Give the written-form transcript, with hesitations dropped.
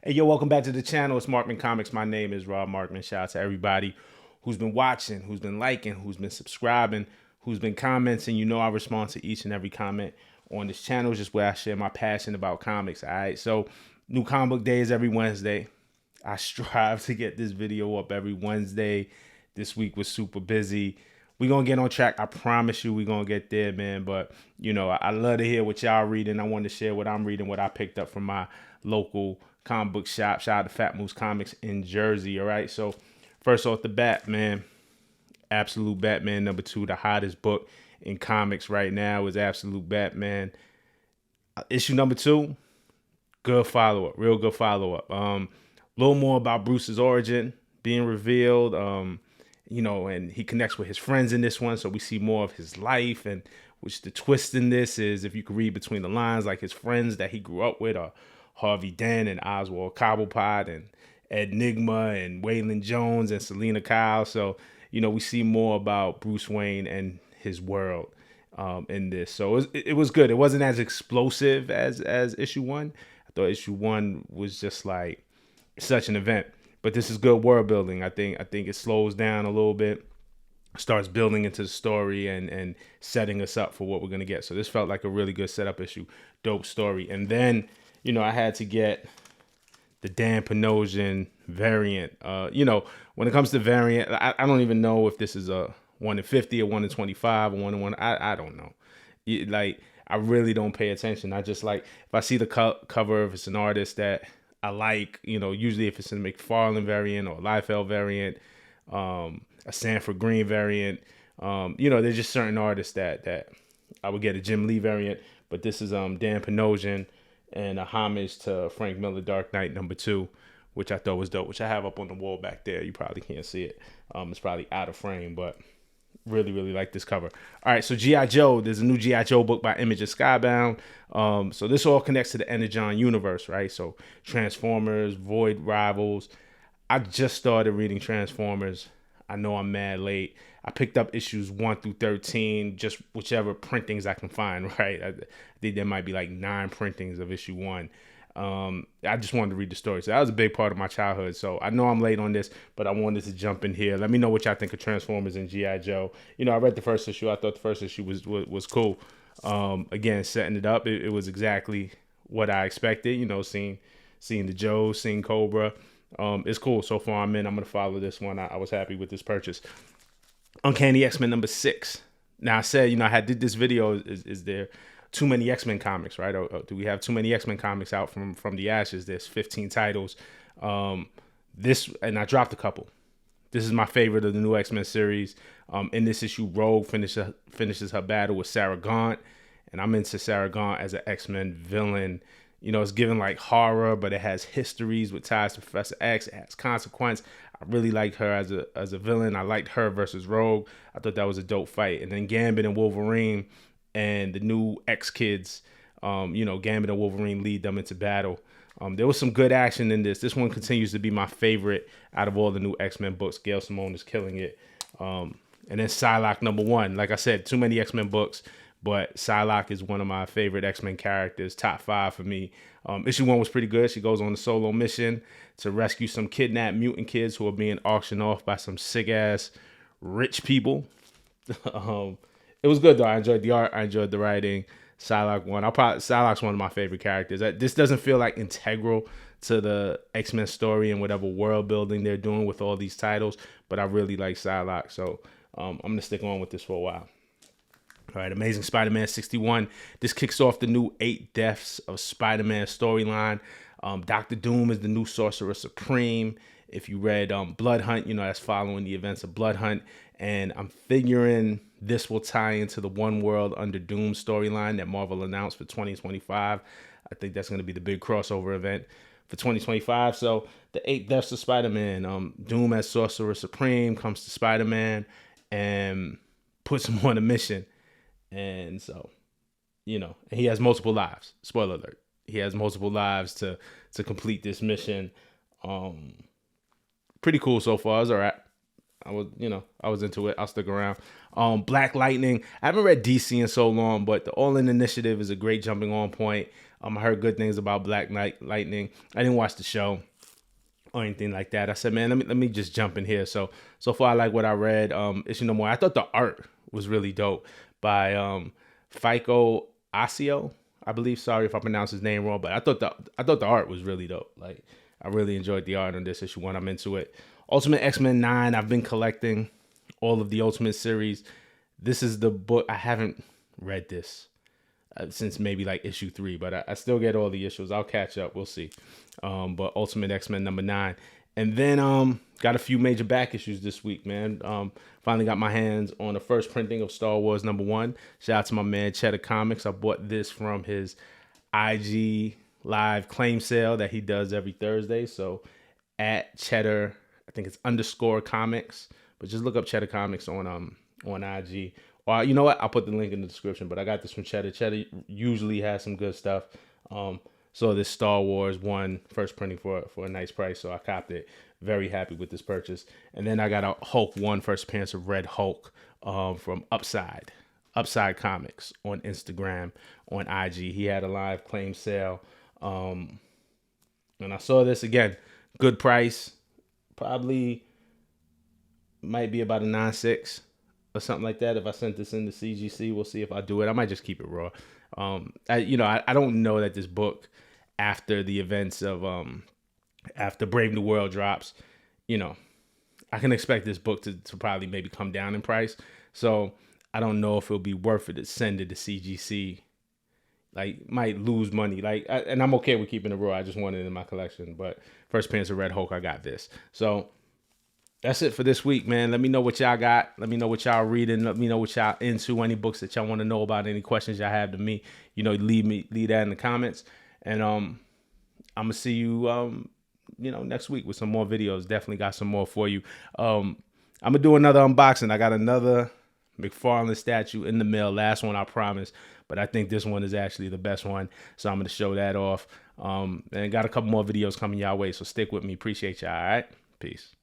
Hey, yo, welcome back to the channel. It's Markman Comics. My name is Rob Markman. Shout out to everybody who's been watching, who's been liking, who's been subscribing, who's been commenting. You know I respond to each and every comment on this channel. It's just where I share my passion about comics, all right? So, new comic book day is every Wednesday. I strive to get this video up every Wednesday. This week was super busy. We're going to get on track. I promise you we're going to get there, man. But, you know, I love to hear what y'all reading. I want to share what I'm reading, what I picked up from my local comic book shop. Shout out to Fat Moose Comics in Jersey, all right? So, first off the bat, man, Absolute Batman #2, the hottest book in comics right now is Absolute Batman. Issue #2, good follow-up, real good follow-up. A little more about Bruce's origin being revealed, you know, and he connects with his friends in this one, so we see more of his life, and which the twist in this is, if you can read between the lines, like his friends that he grew up with are Harvey Dent and Oswald Cobblepot and Ed Nigma and Waylon Jones and Selena Kyle. So, you know, we see more about Bruce Wayne and his world in this. So it was good. It wasn't as explosive as issue 1. I thought issue 1 was just like such an event. But this is good world building. I think it slows down a little bit, starts building into the story and setting us up for what we're going to get. So this felt like a really good setup issue. Dope story. And then, you know, I had to get the Dan Panosian variant. You know, when it comes to variant, I don't even know if this is a 1 in 50 or 1 in 25 or 1 in 1. I don't know. Like, I really don't pay attention. I just like, if I see the cover, if it's an artist that I like, you know, usually if it's a McFarlane variant or a Liefeld variant, a Sanford Green variant, you know, there's just certain artists that I would get a Jim Lee variant, but this is Dan Panosian and a homage to Frank Miller Dark Knight #2, which I thought was dope, which I have up on the wall back there. You probably can't see it. It's probably out of frame, but really, really like this cover. All right, so G.I. Joe, there's a new G.I. Joe book by Image and Skybound. So this all connects to the Energon universe, right? So Transformers, Void Rivals. I just started reading Transformers. I know I'm mad late. I picked up issues 1 through 13, just whichever printings I can find, right? I think there might be like 9 printings of issue 1. I just wanted to read the story. So that was a big part of my childhood. So I know I'm late on this, but I wanted to jump in here. Let me know what y'all think of Transformers and G.I. Joe. You know, I read the first issue. I thought the first issue was cool. Again, setting it up, it was exactly what I expected. You know, seeing the Joe, seeing Cobra. It's cool. So far I'm in. I'm going to follow this one. I was happy with this purchase. Uncanny X-Men #6. Now I said, you know, I did this video. Is there too many X-Men comics, right? Or do we have too many X-Men comics out from the ashes? There's 15 titles. This, and I dropped a couple. This is my favorite of the new X-Men series. In this issue, Rogue finishes her battle with Sarah Gaunt, and I'm into Sarah Gaunt as an X-Men villain. You know, it's given like horror, but it has histories with ties to Professor X. It has consequence. I really like her as a villain. I liked her versus Rogue. I thought that was a dope fight. And then Gambit and Wolverine and the new X-Kids, you know, Gambit and Wolverine lead them into battle. There was some good action in this. This one continues to be my favorite out of all the new X-Men books. Gail Simone is killing it. And then Psylocke #1. Like I said, too many X-Men books, but Psylocke is one of my favorite X-Men characters, top 5 for me. Issue 1 was pretty good. She goes on a solo mission to rescue some kidnapped mutant kids who are being auctioned off by some sick-ass rich people. It was good, though. I enjoyed the art. I enjoyed the writing. Psylocke's one of my favorite characters. This doesn't feel like integral to the X-Men story and whatever world building they're doing with all these titles, but I really like Psylocke, so I'm going to stick on with this for a while. All right, Amazing Spider-Man 61. This kicks off the new 8 Deaths of Spider-Man storyline. Dr. Doom is the new Sorcerer Supreme. If you read Blood Hunt, you know that's following the events of Blood Hunt. And I'm figuring this will tie into the One World Under Doom storyline that Marvel announced for 2025. I think that's going to be the big crossover event for 2025. So the 8 Deaths of Spider-Man. Doom as Sorcerer Supreme comes to Spider-Man and puts him on a mission. And so, you know, he has multiple lives. Spoiler alert. He has multiple lives to complete this mission. Pretty cool so far. It's all right. I was into it. I'll stick around. Black Lightning. I haven't read DC in so long, but the All In Initiative is a great jumping on point. I heard good things about Black Knight Lightning. I didn't watch the show or anything like that. I said, man, let me just jump in here. So far I like what I read. Issue no more. I thought the art was really dope by FICO Asio, I believe. Sorry if I pronounced his name wrong, but I thought the art was really dope. Like, I really enjoyed the art on this issue 1. I'm into it. Ultimate X-Men 9. I've been collecting all of the Ultimate series. This is the book. I haven't read this since maybe like issue 3, but I still get all the issues. I'll catch up. We'll see. But Ultimate X-Men number 9. And then got a few major back issues this week, man. Finally got my hands on the first printing of Star Wars number 1. Shout out to my man Cheddar Comics. I bought this from his IG live claim sale that he does every Thursday. So at Cheddar, I think it's _comics, but just look up Cheddar Comics on IG. Or you know what? I'll put the link in the description. But I got this from Cheddar. Cheddar usually has some good stuff. So this Star Wars 1 first printing for a nice price. So I copped it. Very happy with this purchase. And then I got a Hulk 1 first appearance of Red Hulk from Upside Comics on Instagram, on IG. He had a live claim sale. And I saw this again. Good price. Probably might be about a 9.6 or something like that. If I sent this into CGC, we'll see if I do it. I might just keep it raw. I don't know that this book, after the events of after Brave New World drops, I can expect this book to probably maybe come down in price. So I don't know if it'll be worth it to send it to CGC. Like, might lose money. And I'm okay with keeping it raw. I just want it in my collection. But first appearance of Red Hulk, I got this. So that's it for this week, man. Let me know what y'all got. Let me know what y'all reading. Let me know what y'all into. Any books that y'all want to know about. Any questions y'all have to me. Leave that in the comments. And I'm gonna see you next week with some more videos. Definitely got some more for you. I'm gonna do another unboxing. I got another McFarlane statue in the mail. Last one, I promise. But I think this one is actually the best one. So I'm gonna show that off. And got a couple more videos coming y'all way. So stick with me. Appreciate y'all. All right. Peace.